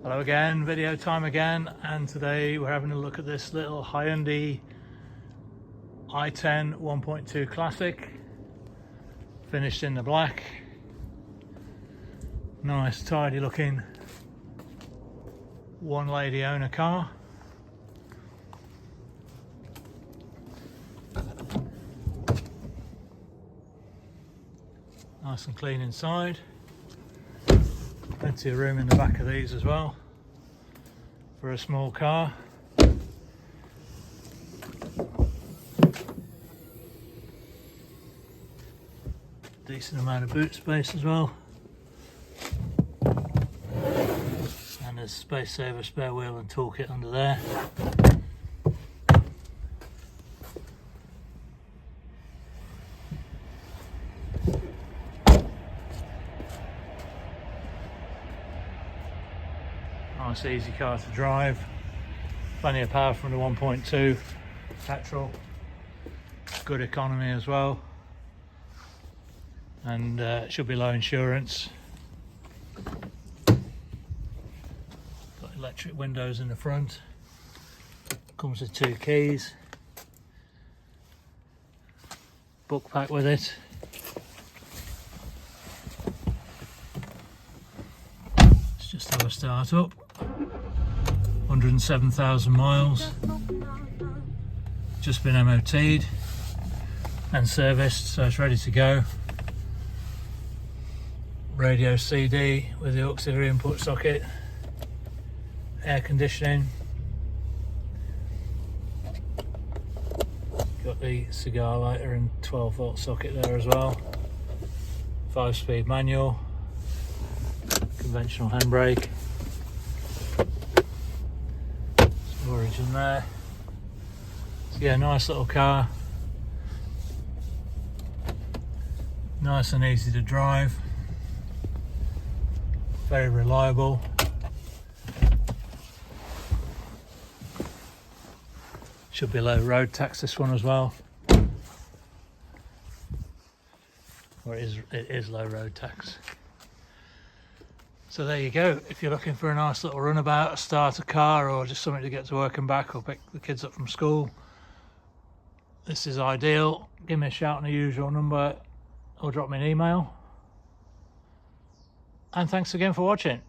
Hello again, video time again, and today we're having a look at this little Hyundai i10 1.2 Classic, finished in the black. Nice tidy looking one lady owner car. Nice and clean inside. Plenty of room in the back of these as well for a small car. Decent amount of boot space as well. And there's space saver, spare wheel and toolkit under there. Nice easy car to drive, plenty of power from the 1.2 petrol, good economy as well, and should be low insurance. Got electric windows in the front, comes with 2 keys, book pack with it. Let's just have a start up. 107,000 miles, just been MOT'd and serviced, so it's ready to go. Radio CD with the auxiliary input socket, air conditioning, got the cigar lighter and 12-volt socket there as well, 5-speed manual, conventional handbrake. Storage in there. So yeah, nice little car, nice and easy to drive, very reliable. Should be low road tax this one as well, or it is low road tax. So there you go. If you're looking for a nice little runabout, a starter car, or just something to get to work and back, or pick the kids up from school, this is ideal. Give me a shout on the usual number or drop me an email. And thanks again for watching.